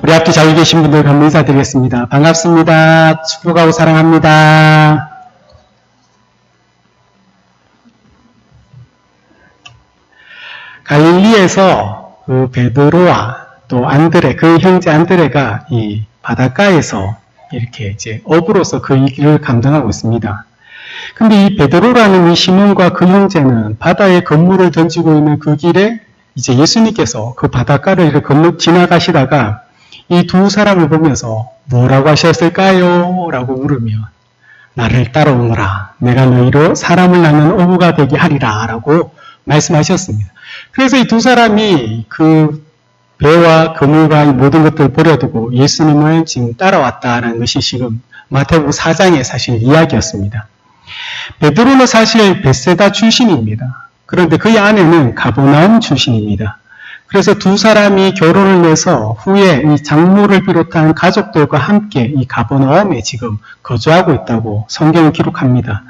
우리 앞에 자리 계신 분들 간곡히 인사드리겠습니다. 반갑습니다. 축복하고 사랑합니다. 갈릴리에서 그 베드로와 또 안드레, 그 형제 안드레가 이 바닷가에서 이렇게 이제 어부로서 그 일을 감당하고 있습니다. 근데 이 베드로라는 이 시몬과 그 형제는 바다에 그물을 던지고 있는 그 길에 이제 예수님께서 그 바닷가를 이렇게 건너 지나가시다가 이 두 사람을 보면서 뭐라고 하셨을까요? 라고 물으면 나를 따라오너라. 내가 너희로 사람을 낳는 어부가 되게 하리라. 라고 말씀하셨습니다. 그래서 이 두 사람이 그 배와 그물과 모든 것들을 버려두고 예수님을 지금 따라왔다라는 것이 지금 마태복음 4장의 사실 이야기였습니다. 베드로는 사실 벳세다 출신입니다. 그런데 그의 아내는 가버나움 출신입니다. 그래서 두 사람이 결혼을 해서 후에 이 장모를 비롯한 가족들과 함께 이 가버나움에 지금 거주하고 있다고 성경을 기록합니다.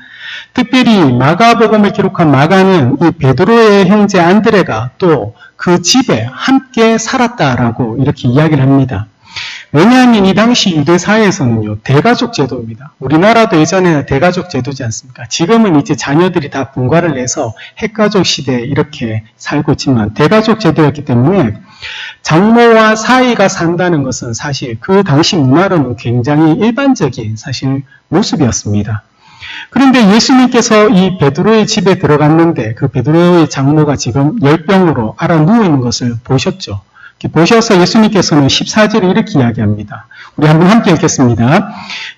특별히 마가복음을 기록한 마가는 이 베드로의 형제 안드레가 또 그 집에 함께 살았다라고 이렇게 이야기를 합니다. 왜냐하면 이 당시 유대 사회에서는요, 대가족 제도입니다. 우리나라도 예전에는 대가족 제도지 않습니까? 지금은 이제 자녀들이 다 분가를 내서 핵가족 시대에 이렇게 살고 있지만 대가족 제도였기 때문에 장모와 사이가 산다는 것은 사실 그 당시 문화로는 굉장히 일반적인 사실 모습이었습니다. 그런데 예수님께서 이 베드로의 집에 들어갔는데 그 베드로의 장모가 지금 열병으로 앓아 누워있는 것을 보셨죠. 보셔서 예수님께서는 14절에 이렇게 이야기합니다. 우리 한번 함께 읽겠습니다.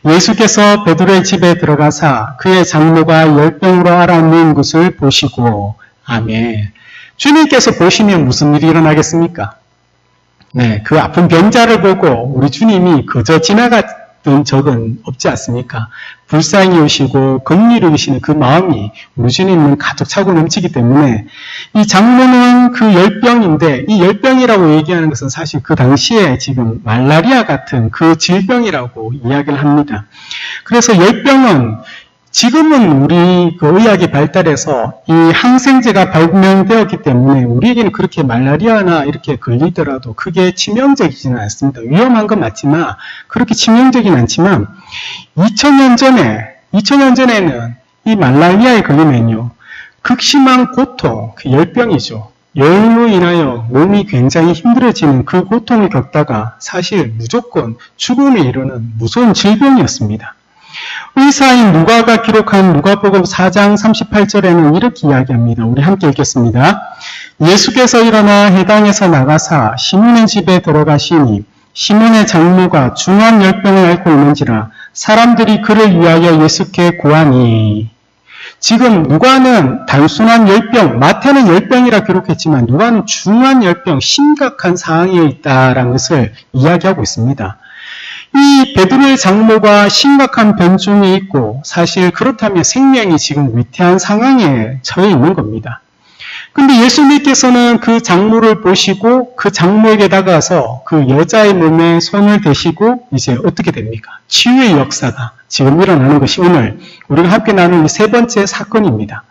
예수께서 베드로의 집에 들어가사 그의 장모가 열병으로 앓아 누운 것을 보시고 아멘. 주님께서 보시면 무슨 일이 일어나겠습니까? 네, 그 아픈 병자를 보고 우리 주님이 그저 지나갔던 적은 없지 않습니까? 불쌍히 여기시고 긍휼히 여기시는 그 마음이 우리 주님은 가득 차고 넘치기 때문에 이 장모는 그 열병인데 이 열병이라고 얘기하는 것은 사실 그 당시에 지금 말라리아 같은 그 질병이라고 이야기를 합니다. 그래서 열병은 지금은 우리 그 의학이 발달해서 이 항생제가 발명되었기 때문에 우리에게는 그렇게 말라리아나 이렇게 걸리더라도 크게 치명적이지는 않습니다. 위험한 건 맞지만 그렇게 치명적이진 않지만 2000년 전에는 이 말라리아에 걸리면요, 극심한 고통, 그 열병이죠. 열로 인하여 몸이 굉장히 힘들어지는 그 고통을 겪다가 사실 무조건 죽음에 이르는 무서운 질병이었습니다. 의사인 누가가 기록한 누가복음 4장 38절에는 이렇게 이야기합니다. 우리 함께 읽겠습니다. 예수께서 일어나 회당에서 나가사 시몬의 집에 들어가시니 시몬의 장모가 중한 열병을 앓고 있는지라 사람들이 그를 위하여 예수께 구하니. 지금 누가는 단순한 열병, 마태는 열병이라 기록했지만 누가는 중한 열병, 심각한 상황에 있다라는 것을 이야기하고 있습니다. 이 베드로의 장모가 심각한 병중에 있고 사실 그렇다면 생명이 지금 위태한 상황에 처해 있는 겁니다. 근데 예수님께서는 그 장모를 보시고 그 장모에게 다가가서 그 여자의 몸에 손을 대시고 이제 어떻게 됩니까? 치유의 역사가 지금 일어나는 것이 오늘 우리가 함께 나누는 세 번째 사건입니다.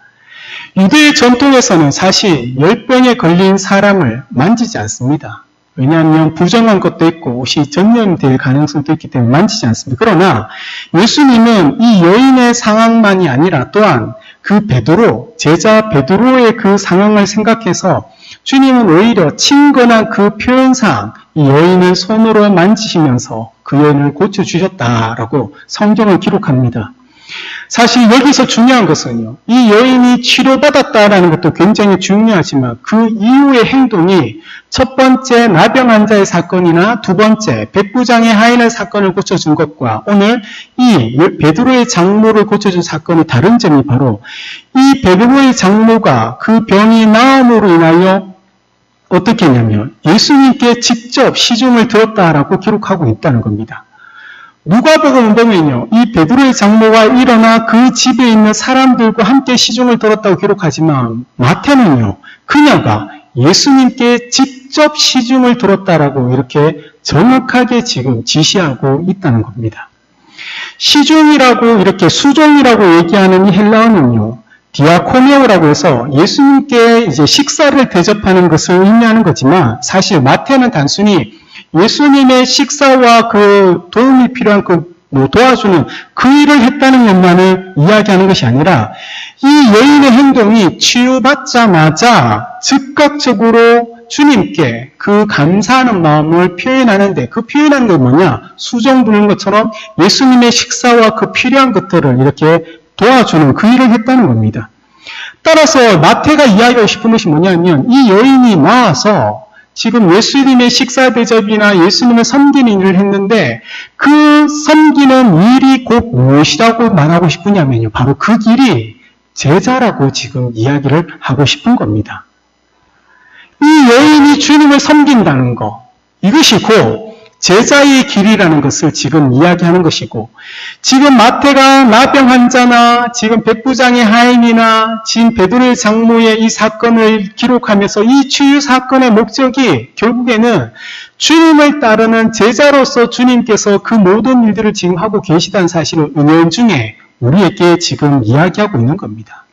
유대의 전통에서는 사실 열병에 걸린 사람을 만지지 않습니다. 왜냐하면 부정한 것도 있고 옷이 전염될 가능성도 있기 때문에 만지지 않습니다. 그러나 예수님은 이 여인의 상황만이 아니라 또한 그 베드로, 제자 베드로의 그 상황을 생각해서 주님은 오히려 친근한 그 표현상 이 여인을 손으로 만지시면서 그 여인을 고쳐주셨다라고 성경을 기록합니다. 사실 여기서 중요한 것은요, 이 여인이 치료받았다라는 것도 굉장히 중요하지만 그 이후의 행동이 첫 번째 나병 환자의 사건이나 두 번째 백부장의 하인의 사건을 고쳐준 것과 오늘 이 베드로의 장모를 고쳐준 사건의 다른 점이 바로 이 베드로의 장모가 그 병이 나음으로 인하여 어떻게 했냐면 예수님께 직접 시중을 들었다라고 기록하고 있다는 겁니다. 누가복음을 보면요, 이 베드로의 장모가 일어나 그 집에 있는 사람들과 함께 시중을 들었다고 기록하지만 마태는요, 그녀가 예수님께 직접 시중을 들었다라고 이렇게 정확하게 지금 지시하고 있다는 겁니다. 시중이라고 이렇게 수종이라고 얘기하는 이 헬라어는요, 디아코니오라고 해서 예수님께 이제 식사를 대접하는 것을 의미하는 거지만 사실 마태는 단순히 예수님의 식사와 그 도움이 필요한 도와주는 그 일을 했다는 것만을 이야기하는 것이 아니라 이 여인의 행동이 치유받자마자 즉각적으로 주님께 그 감사하는 마음을 표현하는데 그 표현한 건 뭐냐? 수정 부는 것처럼 예수님의 식사와 그 필요한 것들을 이렇게 도와주는 그 일을 했다는 겁니다. 따라서 마태가 이야기하고 싶은 것이 뭐냐면 이 여인이 나와서 지금 예수님의 식사 대접이나 예수님의 섬기는 일을 했는데 그 섬기는 일이 곧 무엇이라고 말하고 싶으냐면요. 바로 그 길이 제자라고 지금 이야기를 하고 싶은 겁니다. 이 여인이 주님을 섬긴다는 것, 이것이 곧 제자의 길이라는 것을 지금 이야기하는 것이고, 지금 마태가 나병 환자나 지금 백부장의 하인이나 지금 베드로의 장모의 이 사건을 기록하면서 이 치유 사건의 목적이 결국에는 주님을 따르는 제자로서 주님께서 그 모든 일들을 지금 하고 계시다는 사실을 은연중에 우리에게 지금 이야기하고 있는 겁니다.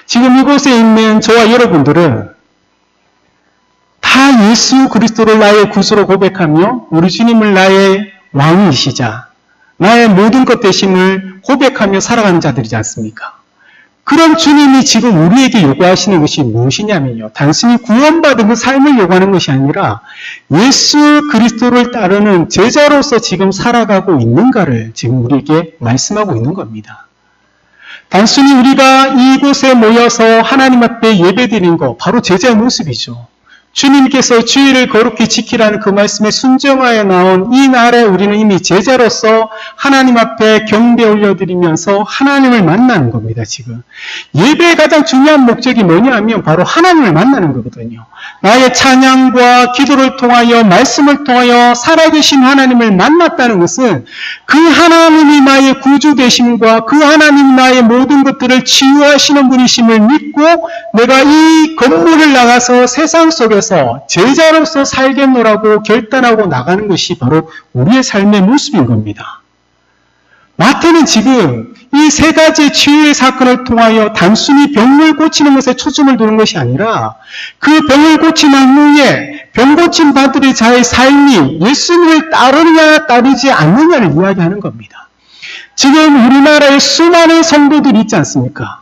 지금 이곳에 있는 저와 여러분들은 다 예수 그리스도를 나의 구주로 고백하며 우리 주님을 나의 왕이시자 나의 모든 것 되심을 고백하며 살아가는 자들이지 않습니까? 그런 주님이 지금 우리에게 요구하시는 것이 무엇이냐면요. 단순히 구원받은 그 삶을 요구하는 것이 아니라 예수 그리스도를 따르는 제자로서 지금 살아가고 있는가를 지금 우리에게 말씀하고 있는 겁니다. 단순히 우리가 이곳에 모여서 하나님 앞에 예배드리는 것, 바로 제자의 모습이죠. 주님께서 주의를 거룩히 지키라는 그 말씀에 순종하여 나온 이 날에 우리는 이미 제자로서 하나님 앞에 경배 올려드리면서 하나님을 만나는 겁니다, 지금. 예배의 가장 중요한 목적이 뭐냐 하면 바로 하나님을 만나는 거거든요. 나의 찬양과 기도를 통하여 말씀을 통하여 살아계신 하나님을 만났다는 것은 그 하나님이 나의 구주 되심과 그 하나님 나의 모든 것들을 치유하시는 분이심을 믿고 내가 이 건물을 나가서 세상 속에서 제자로서 살겠노라고 결단하고 나가는 것이 바로 우리의 삶의 모습인 겁니다. 마태는 지금 이 세 가지 치유의 사건을 통하여 단순히 병을 고치는 것에 초점을 두는 것이 아니라 그 병을 고친 후에 병 고친 바들의 자의 삶이 예수님을 따르느냐 따르지 않느냐를 이야기하는 겁니다. 지금 우리나라에 수많은 성도들이 있지 않습니까?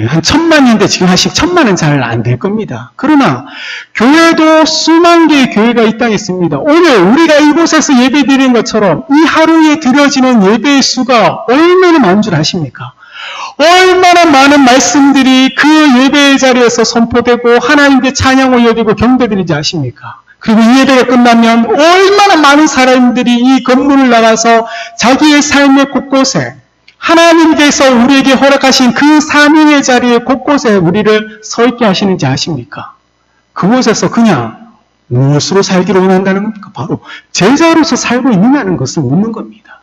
한 1000만인데 지금 아직 1000만은 잘 안 될 겁니다. 그러나 교회도 수만 개의 교회가 이 땅에 있습니다. 오늘 우리가 이곳에서 예배 드리는 것처럼 이 하루에 드려지는 예배의 수가 얼마나 많은 줄 아십니까? 얼마나 많은 말씀들이 그 예배의 자리에서 선포되고 하나님께 찬양 올려드리고 경배드리지 아십니까? 그리고 이 예배가 끝나면 얼마나 많은 사람들이 이 건물을 나가서 자기의 삶의 곳곳에 하나님께서 우리에게 허락하신 그 사명의 자리에 곳곳에 우리를 서 있게 하시는지 아십니까? 그곳에서 그냥 무엇으로 살기를 원한다는 겁니까? 바로 제자로서 살고 있느냐는 것을 묻는 겁니다.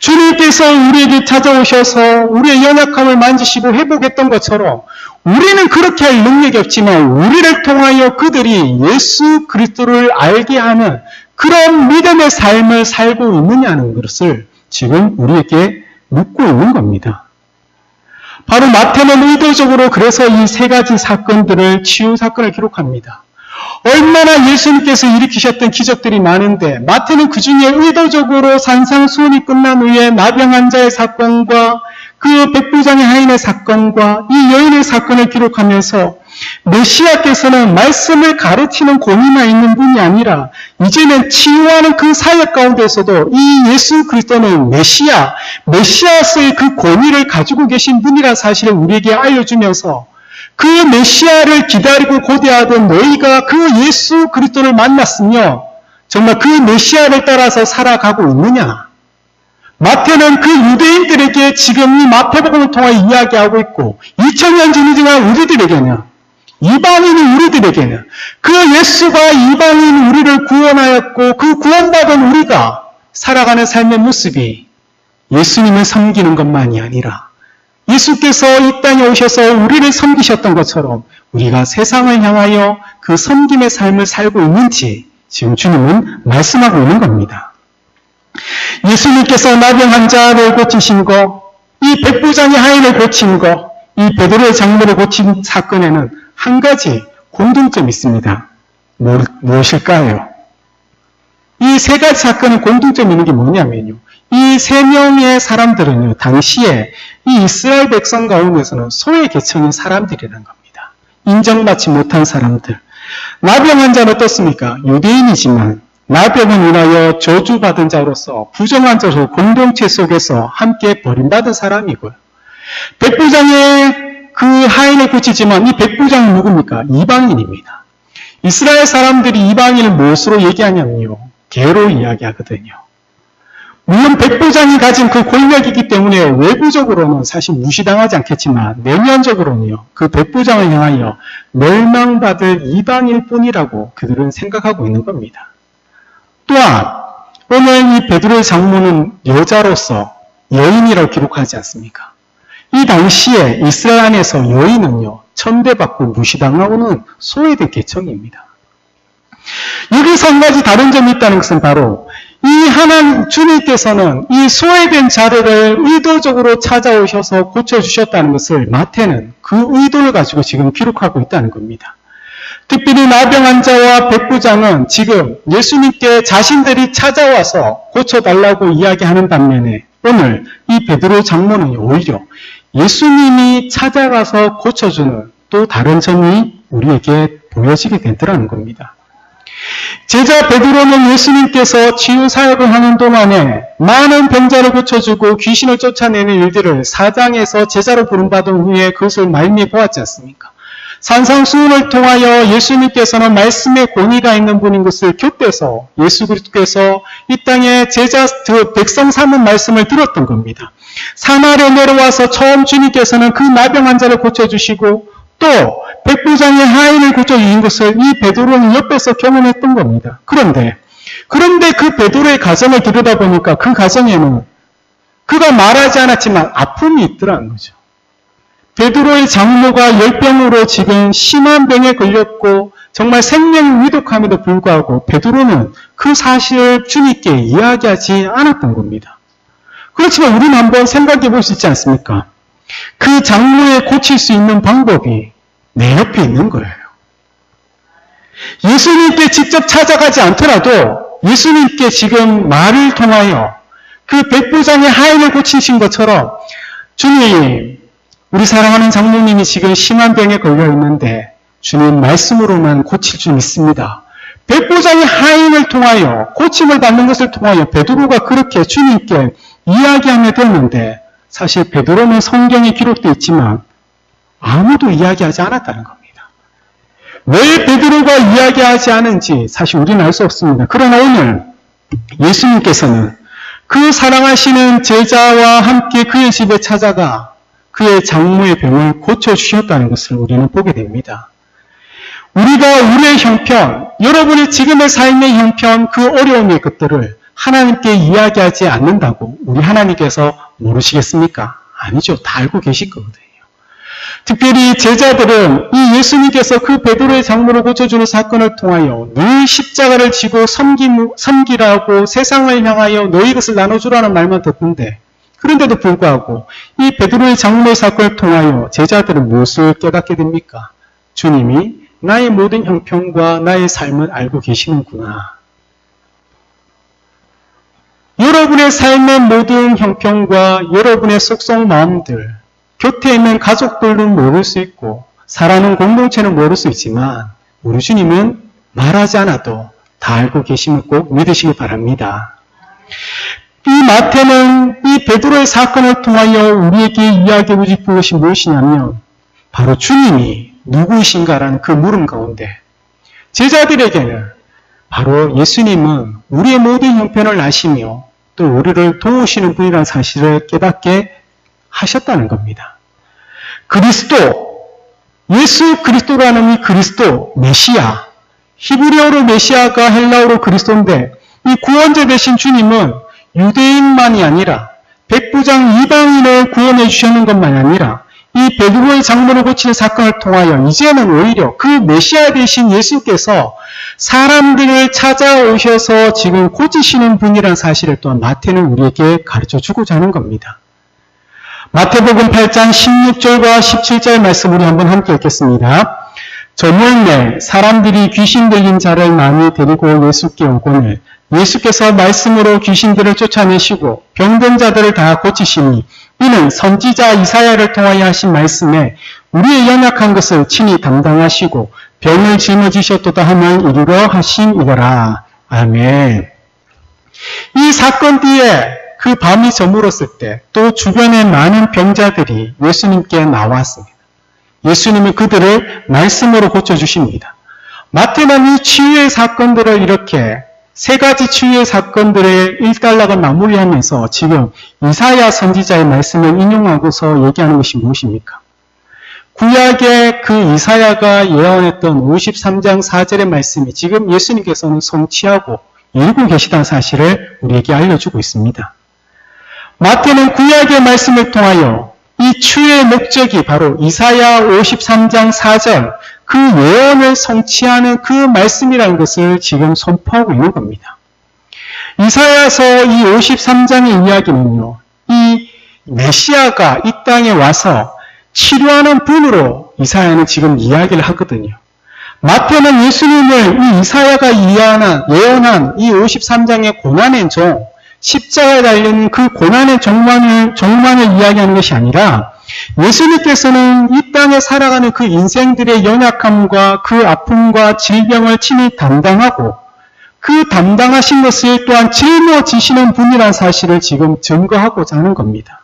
주님께서 우리에게 찾아오셔서 우리의 연약함을 만지시고 회복했던 것처럼 우리는 그렇게 할 능력이 없지만 우리를 통하여 그들이 예수 그리스도를 알게 하는 그런 믿음의 삶을 살고 있느냐는 것을 지금 우리에게 묻고 있는 겁니다. 바로 마태는 의도적으로 그래서 이 세 가지 사건들을 치유 사건을 기록합니다. 얼마나 예수님께서 일으키셨던 기적들이 많은데 마태는 그 중에 의도적으로 산상수훈이 끝난 후에 나병 환자의 사건과 그 백부장의 하인의 사건과 이 여인의 사건을 기록하면서 메시아께서는 말씀을 가르치는 권위만 있는 분이 아니라 이제는 치유하는 그 사역 가운데서도 이 예수 그리스도는 메시아로서의 그 권위를 가지고 계신 분이라는 사실을 우리에게 알려주면서 그 메시아를 기다리고 고대하던 너희가 그 예수 그리스도를 만났으며 정말 그 메시아를 따라서 살아가고 있느냐? 마태는 그 유대인들에게 지금 이 마태복음을 통해 이야기하고 있고 2000년 지나지만 우리들에게는 이방인인 우리들에게는 그 예수가 이방인 우리를 구원하였고 그 구원받은 우리가 살아가는 삶의 모습이 예수님을 섬기는 것만이 아니라 예수께서 이 땅에 오셔서 우리를 섬기셨던 것처럼 우리가 세상을 향하여 그 섬김의 삶을 살고 있는지 지금 주님은 말씀하고 있는 겁니다. 예수님께서 나병 환자를 고치신 것, 이 백부장의 하인을 고친 것, 이 베드로의 장모를 고친 사건에는 한 가지 공통점이 있습니다. 무엇일까요? 세 가지 사건은 공통점이 있는 게 뭐냐면요. 이 세 명의 사람들은요, 당시에 이 이스라엘 백성 가운데서는 소외 계층인 사람들이라는 겁니다. 인정받지 못한 사람들. 나병 환자는 어떻습니까? 유대인이지만 나병을 인하여 저주받은 자로서 부정한 자로 공동체 속에서 함께 버림받은 사람이고요. 백부장의 그 하인을 고치지만 이 백부장은 누굽니까? 이방인입니다. 이스라엘 사람들이 이방인을 무엇으로 얘기하냐면요. 개로 이야기하거든요. 물론 백부장이 가진 그 권력이기 때문에 외부적으로는 사실 무시당하지 않겠지만 내면적으로는요. 그 백부장을 향하여 멸망받을 이방인일 뿐이라고 그들은 생각하고 있는 겁니다. 또한 오늘 이 베드로의 장모는 여자로서 여인이라고 기록하지 않습니까? 이 당시에 이스라엘 안에서 여인은요. 천대받고 무시당하고는 소외된 계층입니다. 여기서 한 가지 다른 점이 있다는 것은 바로 이 하나님 주님께서는 이 소외된 자들을 의도적으로 찾아오셔서 고쳐주셨다는 것을 마태는 그 의도를 가지고 지금 기록하고 있다는 겁니다. 특별히 나병 환자와 백부장은 지금 예수님께 자신들이 찾아와서 고쳐달라고 이야기하는 반면에 오늘 이 베드로 장모는 오히려 예수님이 찾아가서 고쳐주는 또 다른 점이 우리에게 보여지게 되더라는 겁니다. 제자 베드로는 예수님께서 치유 사역을 하는 동안에 많은 병자를 고쳐주고 귀신을 쫓아내는 일들을 사장에서 제자로 부름받은 후에 그것을 말미에 보았지 않습니까? 산상수훈을 통하여 예수님께서는 말씀의 권위가 있는 분인 것을 곁대서 예수 그리스도께서 이 땅에 제자 백성 삼은 말씀을 들었던 겁니다. 사마리아에 내려와서 처음 주님께서는 그 나병 환자를 고쳐주시고 또 백부장의 하인을 고쳐주신 것을 이 베드로는 옆에서 경험했던 겁니다. 그런데 그 베드로의 가정을 들여다보니까 그 가정에는 그가 말하지 않았지만 아픔이 있더라는 거죠. 베드로의 장모가 열병으로 지금 심한 병에 걸렸고 정말 생명이 위독함에도 불구하고 베드로는 그 사실을 주님께 이야기하지 않았던 겁니다. 그렇지만 우리는 한번 생각해 볼 수 있지 않습니까? 그 장모에 고칠 수 있는 방법이 내 옆에 있는 거예요. 예수님께 직접 찾아가지 않더라도 예수님께 지금 말을 통하여 그 백부장의 하인을 고치신 것처럼 주님, 우리 사랑하는 장모님이 지금 심한 병에 걸려 있는데 주님 말씀으로만 고칠 수 있습니다. 백부장의 하인을 통하여 고침을 받는 것을 통하여 베드로가 그렇게 주님께 이야기하며 되었는데 사실 베드로는 성경에 기록되어 있지만 아무도 이야기하지 않았다는 겁니다. 왜 베드로가 이야기하지 않은지 사실 우리는 알 수 없습니다. 그러나 오늘 예수님께서는 그 사랑하시는 제자와 함께 그의 집에 찾아가 그의 장모의 병을 고쳐주셨다는 것을 우리는 보게 됩니다. 우리가 우리의 형편, 여러분의 지금의 삶의 형편, 그 어려움의 것들을 하나님께 이야기하지 않는다고 우리 하나님께서 모르시겠습니까? 아니죠. 다 알고 계실 거거든요. 특별히 제자들은 이 예수님께서 그 베드로의 장모를 고쳐주는 사건을 통하여 늘 십자가를 지고 섬기라고 세상을 향하여 너희 것을 나눠주라는 말만 듣는데 그런데도 불구하고 이 베드로의 장모의 사건을 통하여 제자들은 무엇을 깨닫게 됩니까? 주님이 나의 모든 형편과 나의 삶을 알고 계시는구나. 여러분의 삶의 모든 형편과 여러분의 속속 마음들, 곁에 있는 가족들은 모를 수 있고 살아가는 공동체는 모를 수 있지만 우리 주님은 말하지 않아도 다 알고 계심을 꼭 믿으시기 바랍니다. 이 마태는 이 베드로의 사건을 통하여 우리에게 이야기하고 싶은 것이 무엇이냐면 바로 주님이 누구이신가라는 그 물음 가운데 제자들에게는 바로 예수님은 우리의 모든 형편을 아시며 또 우리를 도우시는 분이라는 사실을 깨닫게 하셨다는 겁니다. 그리스도, 예수 그리스도라는 이 그리스도, 메시아, 히브리어로 메시아가 헬라어로 그리스도인데 이 구원자 되신 주님은 유대인만이 아니라 백부장 이방인을 구원해 주셨는 것만이 아니라 이 베드로의 장모를 고치는 사건을 통하여 이제는 오히려 그 메시아 되신 예수께서 사람들을 찾아오셔서 지금 고치시는 분이라는 사실을 또한 마태는 우리에게 가르쳐주고자 하는 겁니다. 마태복음 8장 16절과 17절 말씀 우리 한번 함께 읽겠습니다. 저물매 사람들이 귀신 들린 자를 많이 데리고 예수께 오거늘 예수께서 말씀으로 귀신들을 쫓아내시고 병든 자들을 다 고치시니 이는 선지자 이사야를 통하여 하신 말씀에 우리의 연약한 것을 친히 담당하시고 병을 짊어지셨도다 하면 이루려 하심이더라. 아멘. 이 사건 뒤에 그 밤이 저물었을 때 또 주변에 많은 병자들이 예수님께 나왔습니다. 예수님이 그들을 말씀으로 고쳐주십니다. 마태는 이 치유의 사건들을 이렇게 세 가지 치유의 사건들의 일단락을 마무리하면서 지금 이사야 선지자의 말씀을 인용하고서 얘기하는 것이 무엇입니까? 구약의 그 이사야가 예언했던 53장 4절의 말씀이 지금 예수님께서는 성취하고 이루고 계시다는 사실을 우리에게 알려주고 있습니다. 마태는 구약의 말씀을 통하여 이 치유의 목적이 바로 이사야 53장 4절 그 예언을 성취하는 그 말씀이라는 것을 지금 선포하고 있는 겁니다. 이사야서 이 53장의 이야기는요, 이 메시아가 이 땅에 와서 치료하는 분으로 이사야는 지금 이야기를 하거든요. 마태는 예수님을 이 이사야가 예언한 이 53장의 고난의 종, 십자가에 달린 그 고난의 종만을 이야기하는 것이 아니라 예수님께서는 이 땅에 살아가는 그 인생들의 연약함과 그 아픔과 질병을 친히 담당하고 그 담당하신 것을 또한 짊어지시는 분이라는 사실을 지금 증거하고자 하는 겁니다.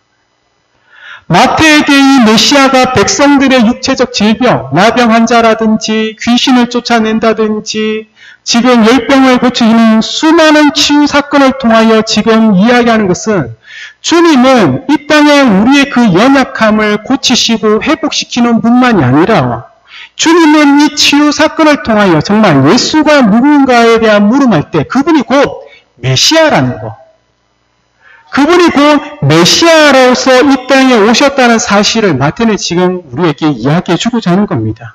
마태에게 이 메시아가 백성들의 육체적 질병, 나병 환자라든지 귀신을 쫓아낸다든지 지금 열병을 고치는 수많은 치유 사건을 통하여 지금 이야기하는 것은 주님은 이 땅에 우리의 그 연약함을 고치시고 회복시키는 분만이 아니라 주님은 이 치유 사건을 통하여 정말 예수가 누군가에 대한 물음할 때 그분이 곧 메시아라는 것, 그분이 곧 메시아로서 이 땅에 오셨다는 사실을 마태는 지금 우리에게 이야기해 주고자 하는 겁니다.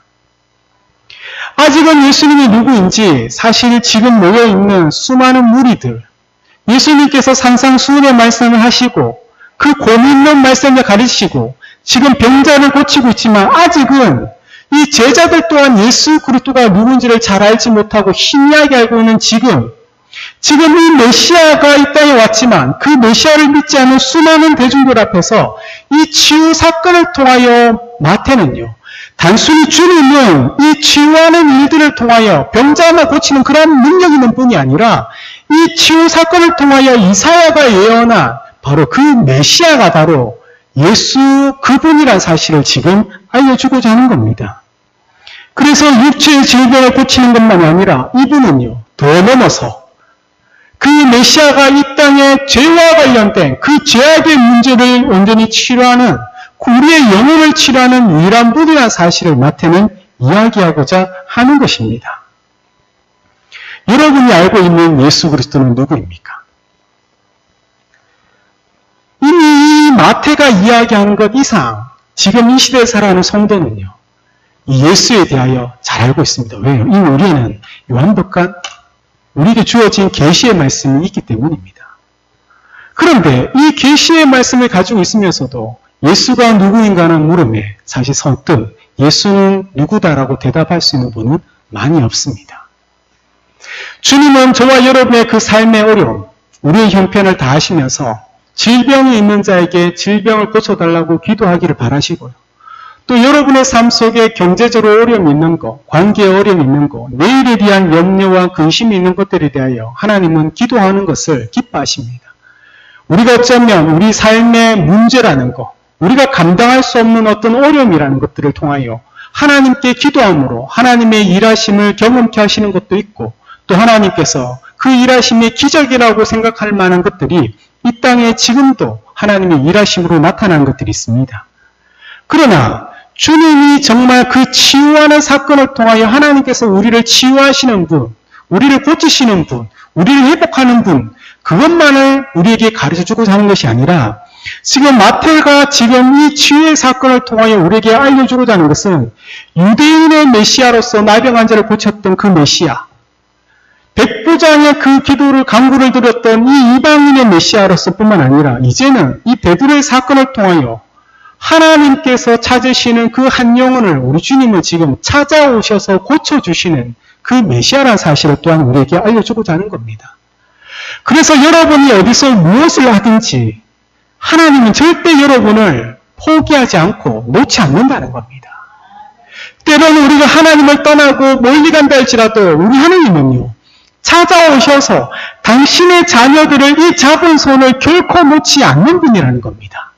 아직은 예수님이 누구인지 사실 지금 모여있는 수많은 무리들, 예수님께서 산상수훈의 말씀을 하시고 그 고민 있는 말씀을 가르치시고 지금 병자를 고치고 있지만 아직은 이 제자들 또한 예수 그리스도가 누군지를 잘 알지 못하고 희미하게 알고 있는 지금 이 메시아가 이 땅에 왔지만 그 메시아를 믿지 않는 수많은 대중들 앞에서 이 치유 사건을 통하여 마태는요, 단순히 주님은 이 치유하는 일들을 통하여 병자만 고치는 그런 능력 있는 분이 아니라 이 치유 사건을 통하여 이사야가 예언한 바로 그 메시아가 바로 예수 그분이라는 사실을 지금 알려주고자 하는 겁니다. 그래서 육체의 질병을 고치는 것만이 아니라 이분은요, 더 넘어서 그 메시아가 이 땅의 죄와 관련된 그 죄악의 문제를 온전히 치료하는 우리의 영혼을 치료하는 유일한 분이라는 사실을 마태는 이야기하고자 하는 것입니다. 여러분이 알고 있는 예수 그리스도는 누구입니까? 이미 이 마태가 이야기하는 것 이상 지금 이 시대에 살아가는 성도는요, 이 예수에 대하여 잘 알고 있습니다. 왜요? 이미 우리는 요한복음 우리에게 주어진 계시의 말씀이 있기 때문입니다. 그런데 이 계시의 말씀을 가지고 있으면서도 예수가 누구인가는 물음에 사실 선뜻 예수는 누구다라고 대답할 수 있는 분은 많이 없습니다. 주님은 저와 여러분의 그 삶의 어려움, 우리의 형편을 다하시면서 질병이 있는 자에게 질병을 고쳐달라고 기도하기를 바라시고요. 또 여러분의 삶 속에 경제적으로 어려움이 있는 것, 관계에 어려움이 있는 것, 내일에 대한 염려와 근심이 있는 것들에 대하여 하나님은 기도하는 것을 기뻐하십니다. 우리가 어쩌면 우리 삶의 문제라는 것, 우리가 감당할 수 없는 어떤 어려움이라는 것들을 통하여 하나님께 기도함으로 하나님의 일하심을 경험케 하시는 것도 있고 또 하나님께서 그 일하심의 기적이라고 생각할 만한 것들이 이 땅에 지금도 하나님의 일하심으로 나타나는 것들이 있습니다. 그러나 주님이 정말 그 치유하는 사건을 통하여 하나님께서 우리를 치유하시는 분, 우리를 고치시는 분, 우리를 회복하는 분, 그것만을 우리에게 가르쳐주고자 하는 것이 아니라 지금 마태가 지금 이 치유의 사건을 통하여 우리에게 알려주고자 하는 것은 유대인의 메시아로서 나병 환자를 고쳤던 그 메시아, 백부장의 그 기도를 간구를 드렸던 이 이방인의 메시아로서 뿐만 아니라 이제는 이 베드로의 사건을 통하여 하나님께서 찾으시는 그 한 영혼을 우리 주님은 지금 찾아오셔서 고쳐주시는 그 메시아라는 사실을 또한 우리에게 알려주고자 하는 겁니다. 그래서 여러분이 어디서 무엇을 하든지 하나님은 절대 여러분을 포기하지 않고 놓지 않는다는 겁니다. 때로는 우리가 하나님을 떠나고 멀리 간다 할지라도 우리 하나님은요, 찾아오셔서 당신의 자녀들을 이 잡은 손을 결코 놓지 않는 분이라는 겁니다.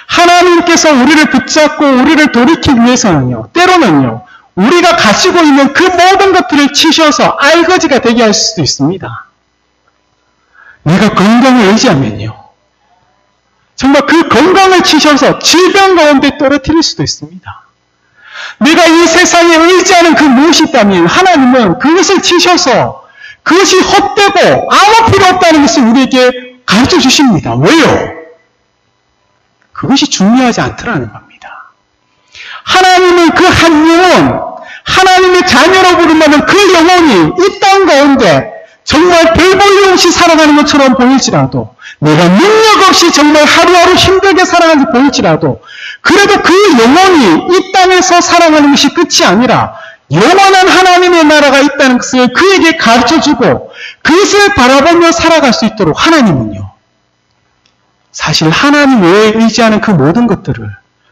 하나님께서 우리를 붙잡고 우리를 돌이키기 위해서는요, 때로는요, 우리가 가지고 있는 그 모든 것들을 치셔서 알거지가 되게 할 수도 있습니다. 내가 건강을 의지하면요, 정말 그 건강을 치셔서 질병 가운데 떨어뜨릴 수도 있습니다. 내가 이 세상에 의지하는 그 무엇이 있다면 하나님은 그것을 치셔서 그것이 헛되고 아무 필요 없다는 것을 우리에게 가르쳐 주십니다. 왜요? 그것이 중요하지 않더라는 겁니다. 하나님은 그 한 영혼, 하나님의 자녀로 부르면 그 영혼이 이 땅 가운데 정말 별 볼일 없이 살아가는 것처럼 보일지라도, 내가 능력 없이 정말 하루하루 힘들게 살아가는 게 보일지라도, 그래도 그 영혼이 이 땅에서 살아가는 것이 끝이 아니라 영원한 하나님의 나라가 있다는 것을 그에게 가르쳐주고 그것을 바라보며 살아갈 수 있도록 하나님은요, 사실 하나님 외에 의지하는 그 모든 것들을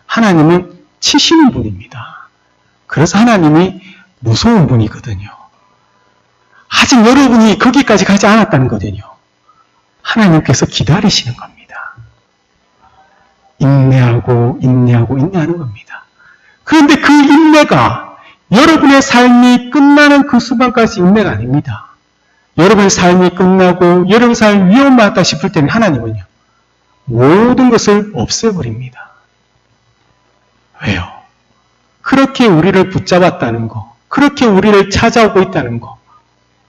하나님은 치시는 분입니다. 그래서 하나님이 무서운 분이거든요. 아직 여러분이 거기까지 가지 않았다는 거거든요. 하나님께서 기다리시는 겁니다. 인내하는 겁니다. 그런데 그 인내가 여러분의 삶이 끝나는 그 순간까지 인내가 아닙니다. 여러분의 삶이 끝나고 여러분의 삶이 위험하다 싶을 때는 하나님은요, 모든 것을 없애버립니다. 왜요? 그렇게 우리를 붙잡았다는 거, 그렇게 우리를 찾아오고 있다는 거,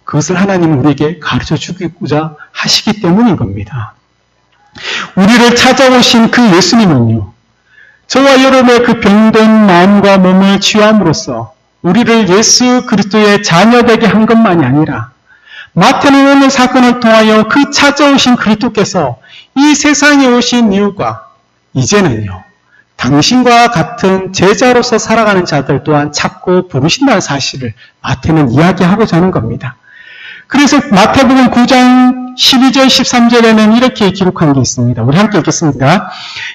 그것을 하나님은 우리에게 가르쳐 주고자 하시기 때문인 겁니다. 우리를 찾아오신 그 예수님은요, 저와 여러분의 그 병든 마음과 몸을 치유함으로써 우리를 예수 그리스도의 자녀되게 한 것만이 아니라, 마태는 오늘 사건을 통하여 그 찾아오신 그리스도께서 이 세상에 오신 이유가 이제는요, 당신과 같은 제자로서 살아가는 자들 또한 찾고 부르신다는 사실을 마태는 이야기하고자 하는 겁니다. 그래서 마태복음 9장 12절 13절에는 이렇게 기록한 게 있습니다. 우리 함께 읽겠습니다.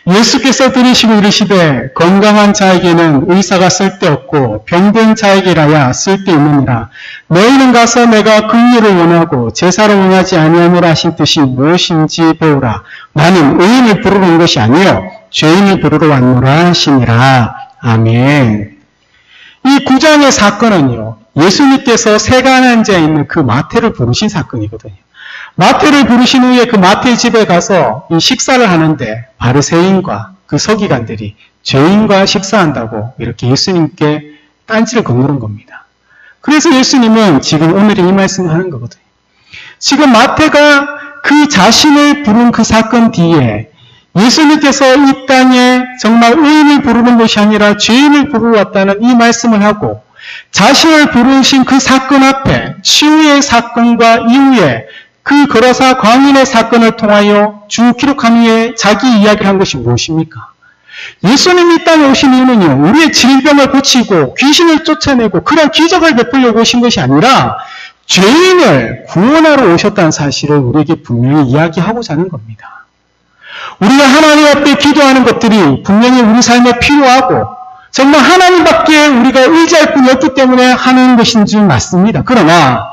예수께서 들으시고 이르시되 건강한 자에게는 의사가 쓸데없고 병든 자에게라야 쓸데있느니라. 너희는 가서 내가 긍휼을 원하고 제사를 원하지 아니하노라 하신 뜻이 무엇인지 배우라. 나는 의인을 부르러 온 것이 아니요 죄인을 부르러 왔노라 하시니라. 아멘. 이 9장의 사건은요, 예수님께서 세간한 자에 있는 그 마태를 부르신 사건이거든요. 마태를 부르신 후에 그 마태의 집에 가서 이 식사를 하는데 바리새인과 그 서기관들이 죄인과 식사한다고 이렇게 예수님께 딴지를 거느른 겁니다. 그래서 예수님은 지금 오늘 이 말씀을 하는 거거든요. 지금 마태가 그 자신을 부른 그 사건 뒤에 예수님께서 이 땅에 정말 의인을 부르는 것이 아니라 죄인을 부르러 왔다는 이 말씀을 하고, 자신을 부르신 그 사건 앞에 치유의 사건과 이후에 그 거라사 광인의 사건을 통하여 쭉 기록한 후에 자기 이야기를 한 것이 무엇입니까? 예수님이 이 땅에 오신 이유는요, 우리의 질병을 고치고 귀신을 쫓아내고 그런 기적을 베풀려고 오신 것이 아니라 죄인을 구원하러 오셨다는 사실을 우리에게 분명히 이야기하고자 하는 겁니다. 우리가 하나님 앞에 기도하는 것들이 분명히 우리 삶에 필요하고 정말 하나님밖에 우리가 의지할 분이 없기 때문에 하는 것인 줄 맞습니다. 그러나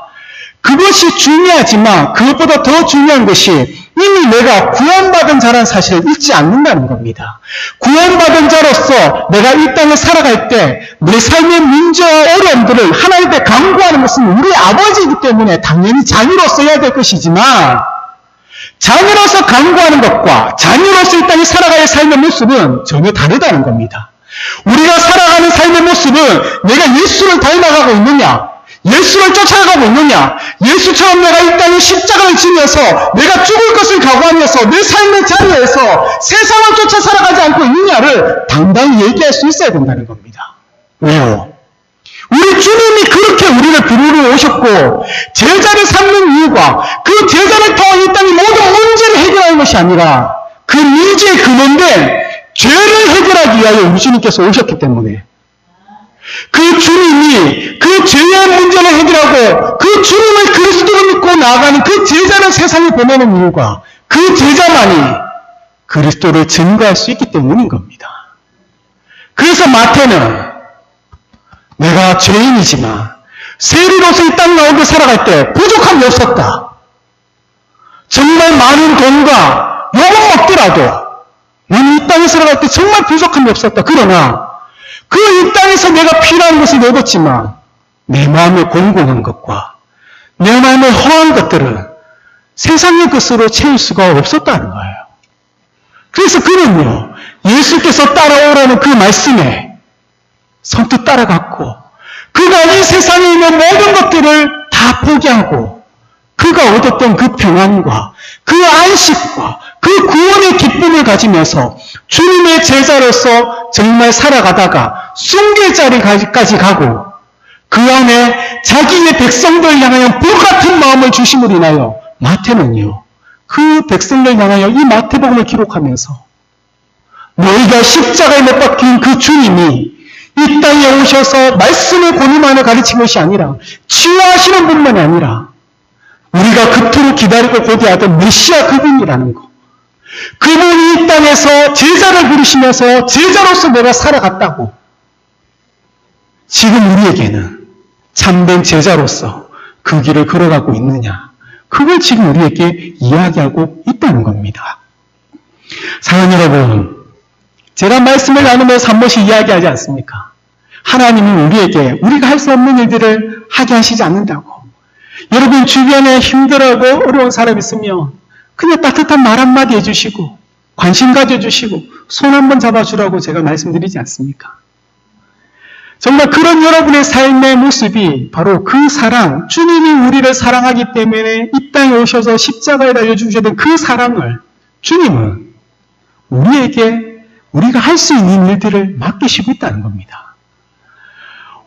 그것이 중요하지만 그것보다 더 중요한 것이 이미 내가 구원받은 자라는 사실을 잊지 않는다는 겁니다. 구원받은 자로서 내가 이 땅에 살아갈 때 내 삶의 문제와 어려움들을 하나님께 간구하는 것은 우리 아버지이기 때문에 당연히 자녀로서 해야 될 것이지만, 자녀로서 간구하는 것과 자녀로서 이 땅에 살아가야 삶의 모습은 전혀 다르다는 겁니다. 우리가 살아가는 삶의 모습은 내가 예수를 닮아가고 있느냐, 예수를 쫓아가고 있느냐, 예수처럼 내가 이 땅에 십자가를 지면서 내가 죽을 것을 각오하면서 내 삶의 자리에서 세상을 쫓아 살아가지 않고 있느냐를 당당히 얘기할 수 있어야 된다는 겁니다. 왜요? 우리 주님이 그렇게 우리를 부르러 오셨고 제자를 삼는 이유가 그 제자를 통해 이 땅의 모든 문제를 해결하는 것이 아니라 그 문제의 근원된 죄를 해결하기 위하여 우리 주님께서 오셨기 때문에, 그 주님이 그 죄의 문제를 해결하고 그 주님을 그리스도로 믿고 나아가는 그 제자를 세상에 보내는 이유가 그 제자만이 그리스도를 증거할 수 있기 때문인 겁니다. 그래서 마태는 내가 죄인이지만 세리로서 이 땅 가운데 살아갈 때 부족함이 없었다. 정말 많은 돈과 욕은 먹더라도 나는 이 땅에 살아갈 때 정말 부족함이 없었다. 그러나 그 이 땅에서 내가 필요한 것을 얻었지만 내 마음에 공공한 것과 내 마음에 허한 것들은 세상의 것으로 채울 수가 없었다는 거예요. 그래서 그는요, 예수께서 따라오라는 그 말씀에 선뜻 따라갔고 그가 이 세상에 있는 모든 것들을 다 포기하고 그가 얻었던 그 평안과 그 안식과 그 구원의 기쁨을 가지면서 주님의 제자로서 정말 살아가다가 숭배 자리까지 가고 그 안에 자기의 백성들을 향하여 불같은 마음을 주심으로 인하여 마태는요, 그 백성들을 향하여 이 마태복음을 기록하면서 너희가 십자가에 못 박힌 그 주님이 이 땅에 오셔서 말씀의 권위만을 가르친 것이 아니라 치유하시는 분만이 아니라 우리가 그토록 기다리고 고대하던 메시아 그분이라는 것, 그분이 이 땅에서 제자를 부르시면서 제자로서 내가 살아갔다고 지금 우리에게는 참된 제자로서 그 길을 걸어가고 있느냐, 그걸 지금 우리에게 이야기하고 있다는 겁니다. 사랑하는 여러분, 제가 말씀을 나누면서 한 번씩 이야기하지 않습니까? 하나님은 우리에게 우리가 할 수 없는 일들을 하게 하시지 않는다고. 여러분 주변에 힘들어하고 어려운 사람 있으면 그냥 따뜻한 말 한마디 해주시고 관심 가져주시고 손 한번 잡아주라고 제가 말씀드리지 않습니까? 정말 그런 여러분의 삶의 모습이 바로 그 사랑, 주님이 우리를 사랑하기 때문에 이 땅에 오셔서 십자가에 달려주셨던 그 사랑을 주님은 우리에게 우리가 할 수 있는 일들을 맡기시고 있다는 겁니다.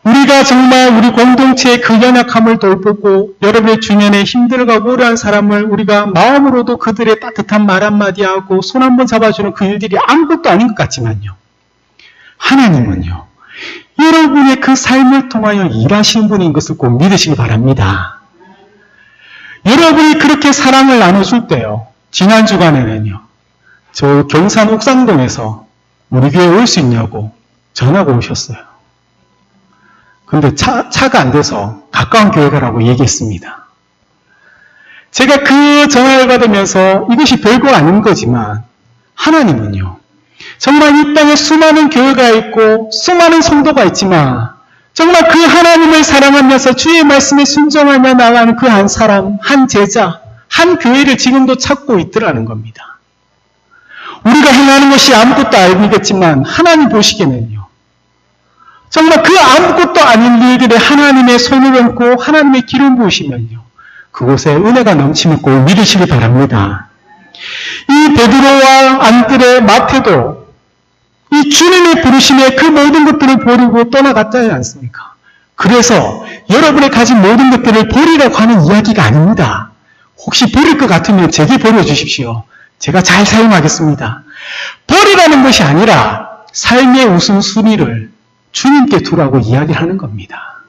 우리가 정말 우리 공동체의 그 연약함을 돌보고 여러분의 주변에 힘들어가고 어려운 사람을 우리가 마음으로도 그들의 따뜻한 말 한마디 하고 손 한번 잡아주는 그 일들이 아무것도 아닌 것 같지만요. 하나님은요, 여러분의 그 삶을 통하여 일하시는 분인 것을 꼭 믿으시기 바랍니다. 여러분이 그렇게 사랑을 나눠줄 때요, 지난 주간에는요, 저 경산 옥상동에서 우리 교회에 올 수 있냐고 전화가 오셨어요. 근데 차가 안 돼서 가까운 교회 가라고 얘기했습니다. 제가 그 전화를 받으면서 이것이 별거 아닌 거지만 하나님은요, 정말 이 땅에 수많은 교회가 있고 수많은 성도가 있지만 정말 그 하나님을 사랑하면서 주의 말씀에 순종하며 나가는 그 한 사람, 한 제자, 한 교회를 지금도 찾고 있더라는 겁니다. 우리가 행하는 것이 아무것도 아니겠지만 하나님 보시기에는요, 정말 그 아무것도 아닌 일들에 하나님의 손을 얹고 하나님의 기름 부으시면요, 그곳에 은혜가 넘치는 꼭 믿으시기 바랍니다. 이 베드로와 안드레, 마태도 이 주님의 부르심에 그 모든 것들을 버리고 떠나갔지 않습니까? 그래서 여러분의 가진 모든 것들을 버리라고 하는 이야기가 아닙니다. 혹시 버릴 것 같으면 제게 버려주십시오. 제가 잘 사용하겠습니다. 버리라는 것이 아니라 삶의 우선순위를 주님께 두라고 이야기를 하는 겁니다.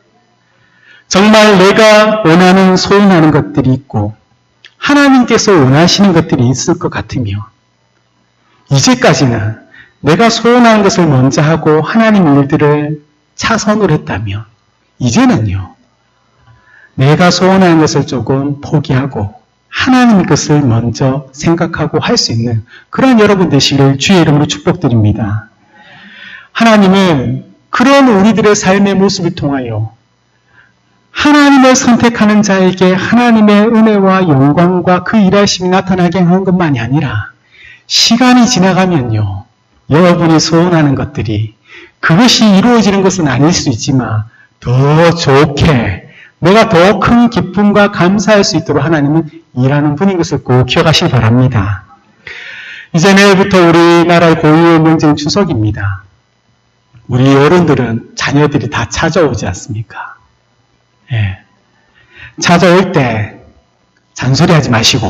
정말 내가 원하는 소원하는 것들이 있고 하나님께서 원하시는 것들이 있을 것 같으며 이제까지는 내가 소원하는 것을 먼저 하고 하나님 일들을 차선으로 했다면 이제는요, 내가 소원하는 것을 조금 포기하고 하나님 것을 먼저 생각하고 할 수 있는 그런 여러분 되시길 주의 이름으로 축복드립니다. 하나님은 그런 우리들의 삶의 모습을 통하여 하나님을 선택하는 자에게 하나님의 은혜와 영광과 그 일하심이 나타나게 하는 것만이 아니라 시간이 지나가면요, 여러분이 소원하는 것들이 그것이 이루어지는 것은 아닐 수 있지만 더 좋게 내가 더 큰 기쁨과 감사할 수 있도록 하나님은 일하는 분인 것을 꼭 기억하시기 바랍니다. 이제 내일부터 우리나라의 고유의 명절 추석입니다. 우리 어른들은 자녀들이 다 찾아오지 않습니까? 예. 찾아올 때 잔소리하지 마시고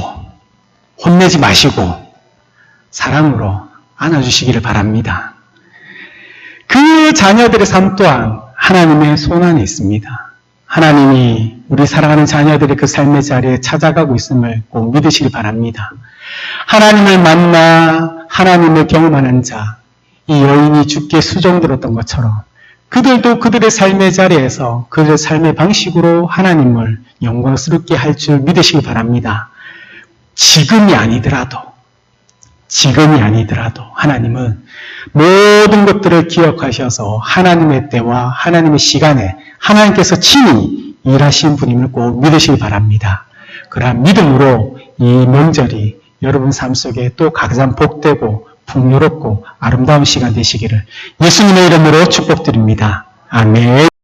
혼내지 마시고 사랑으로 안아주시기를 바랍니다. 그 자녀들의 삶 또한 하나님의 손 안에 있습니다. 하나님이 우리 사랑하는 자녀들의 그 삶의 자리에 찾아가고 있음을 꼭 믿으시기 바랍니다. 하나님을 만나 하나님을 경험하는 자, 이 여인이 주께 수종들었던 것처럼 그들도 그들의 삶의 자리에서 그들의 삶의 방식으로 하나님을 영광스럽게 할 줄 믿으시기 바랍니다. 지금이 아니더라도 하나님은 모든 것들을 기억하셔서 하나님의 때와 하나님의 시간에 하나님께서 친히 일하신 분임을 꼭 믿으시기 바랍니다. 그러한 믿음으로 이 명절이 여러분 삶 속에 또 가장 복되고 풍요롭고 아름다운 시간 되시기를 예수님의 이름으로 축복드립니다. 아멘.